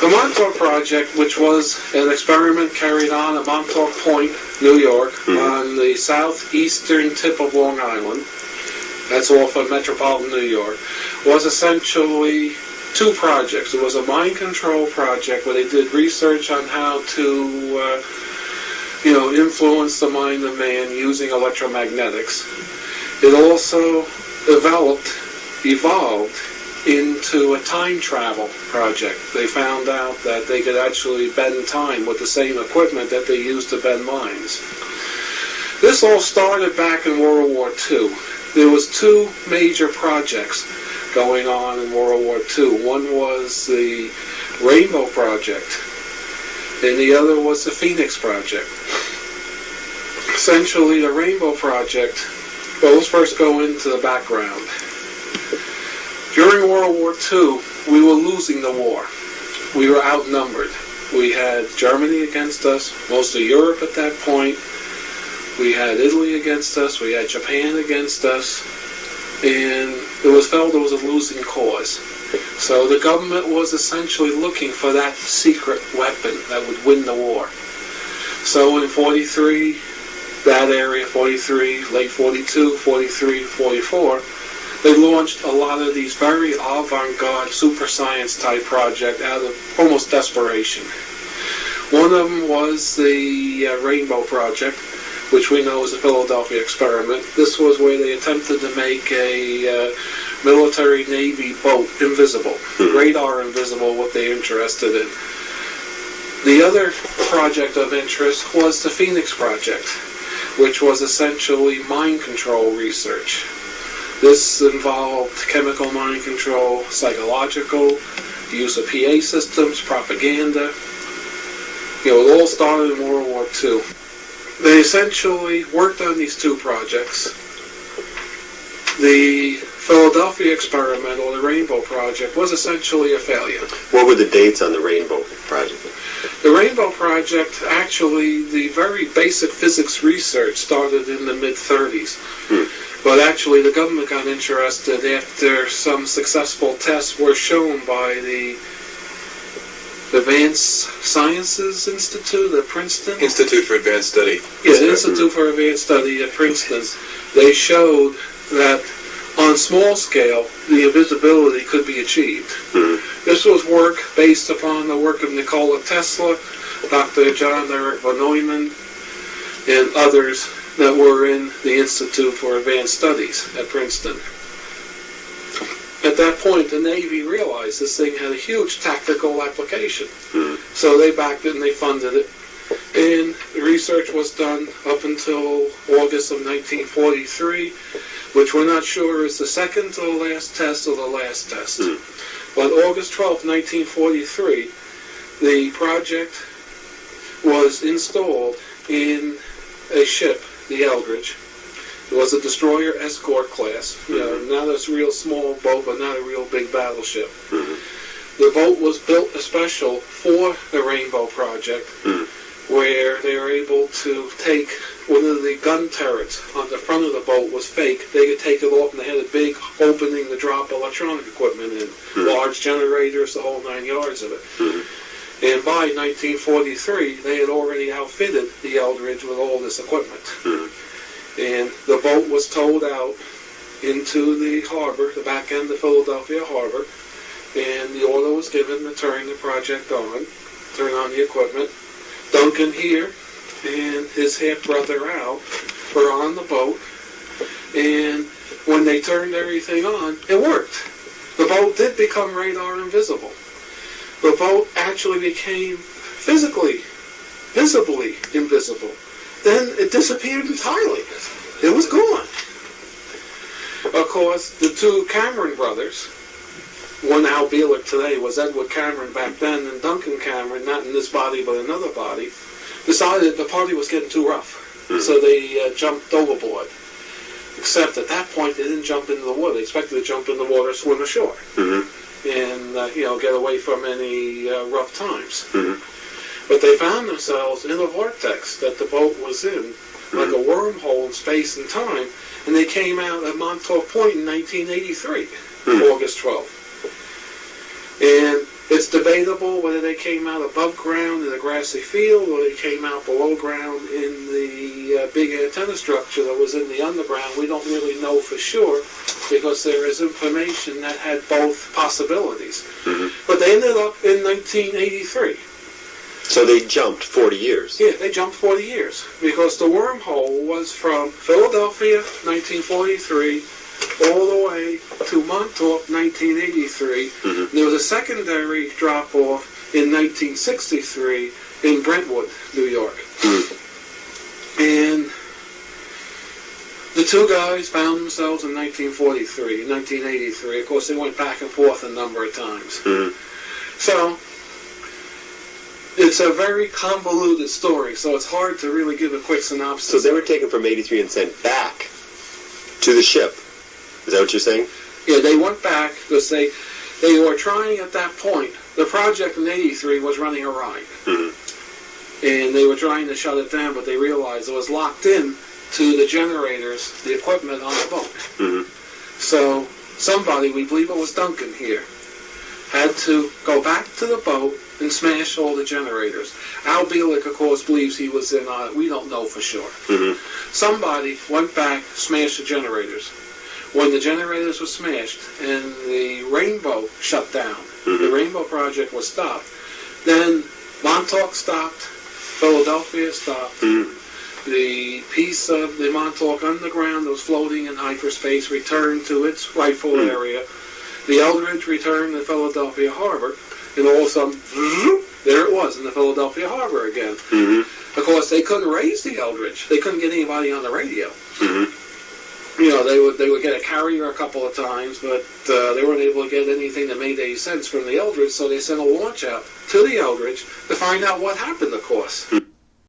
The Montauk Project, which was an experiment carried on at Montauk Point, New York, on the southeastern tip of Long Island, that's off of metropolitan New York, was essentially two projects. It was a mind control project where they did research on how to influence the mind of man using electromagnetics. It also evolved into a time travel project. They found out that they could actually bend time with the same equipment that they used to bend minds. This all started back in World War II. There was two major projects going on in World War II. One was the Rainbow Project, and the other was the Phoenix Project. Essentially, the Rainbow Project, well, let's first go into the background. During World War II, we were losing the war. We were outnumbered. We had Germany against us, most of Europe at that point. We had Italy against us. We had Japan against us. And it was felt it was a losing cause. So the government was essentially looking for that secret weapon that would win the war. So in 43, that area, 43, late 42, 43, 44, they launched a lot of these very avant-garde super science type projects out of almost desperation. One of them was the Rainbow Project, which we know is a Philadelphia experiment. This was where they attempted to make a military Navy boat invisible, radar invisible, what they're interested in. The other project of interest was the Phoenix Project, which was essentially mind control research. This involved chemical mind control, psychological, use of PA systems, propaganda. It all started in World War II. They essentially worked on these two projects. The Philadelphia experiment, or the Rainbow Project, was essentially a failure. What were the dates on the Rainbow Project? The Rainbow Project, actually, the very basic physics research started in the mid-30s. But actually, the government got interested after some successful tests were shown by the Advanced Sciences Institute at Princeton. Institute for Advanced Study. Yeah, the Institute for Advanced Study at Princeton. They showed that on small scale, the invisibility could be achieved. This was work based upon the work of Nikola Tesla, Dr. John Eric von Neumann, and others that were in the Institute for Advanced Studies at Princeton. At that point, the Navy realized this thing had a huge tactical application. So they backed it and they funded it. And the research was done up until August of 1943, which we're not sure is the second to the last test or the last test. But August 12, 1943, the project was installed in a ship, the Eldridge. It was a destroyer escort class. Not a real small boat, but not a real big battleship. The boat was built especially for the Rainbow Project, where they were able to take one of the gun turrets on the front of the boat was fake. They could take it off, and they had a big opening to drop electronic equipment in, large generators, the whole 9 yards of it. And by 1943, they had already outfitted the Eldridge with all this equipment. And the boat was towed out into the harbor, the back end of Philadelphia Harbor, and the order was given to turn the project on, turn on the equipment. Duncan here and his half-brother Al were on the boat, and when they turned everything on, it worked. The boat did become radar invisible. The boat actually became visibly invisible. Then it disappeared entirely. It was gone. Of course, the two Cameron brothers, one Al Bielek today was Edward Cameron back then, and Duncan Cameron, not in this body but another body, decided the party was getting too rough. So they jumped overboard. Except at that point, they didn't jump into the water. They expected to jump in the water, swim ashore, and get away from any rough times. But they found themselves in a vortex that the boat was in, like a wormhole in space and time, and they came out at Montauk Point in 1983, August 12th. And It's debatable whether they came out above ground in a grassy field or they came out below ground in the big antenna structure that was in the underground. We don't really know for sure because there is information that had both possibilities. But they ended up in 1983. So they jumped 40 years. Yeah, they jumped 40 years because the wormhole was from Philadelphia, 1943, all the way to Montauk, 1983. There was a secondary drop-off in 1963 in Brentwood, New York. And the two guys found themselves in 1943, 1983. Of course, they went back and forth a number of times. So it's a very convoluted story, so it's hard to really give a quick synopsis. So they were taken from 83 and sent back to the ship. Is that what you're saying? Yeah, they went back because they were trying at that point. The project in 83 was running awry. And they were trying to shut it down, but they realized it was locked in to the generators, the equipment on the boat. So somebody, we believe it was Duncan here, had to go back to the boat and smash all the generators. Al Bielek, of course, believes he was in on it. We don't know for sure. Somebody went back, smashed the generators. When the generators were smashed and the Rainbow shut down, the Rainbow project was stopped, then Montauk stopped, Philadelphia stopped, the piece of the Montauk Underground that was floating in hyperspace returned to its rightful area, the Eldridge returned to Philadelphia Harbor, and all of a sudden, there it was in the Philadelphia Harbor again. Of course, they couldn't raise the Eldridge. They couldn't get anybody on the radio. You know, they would get a carrier a couple of times, but they weren't able to get anything that made any sense from the Eldridge, so they sent a launch out to the Eldridge to find out what happened, of course.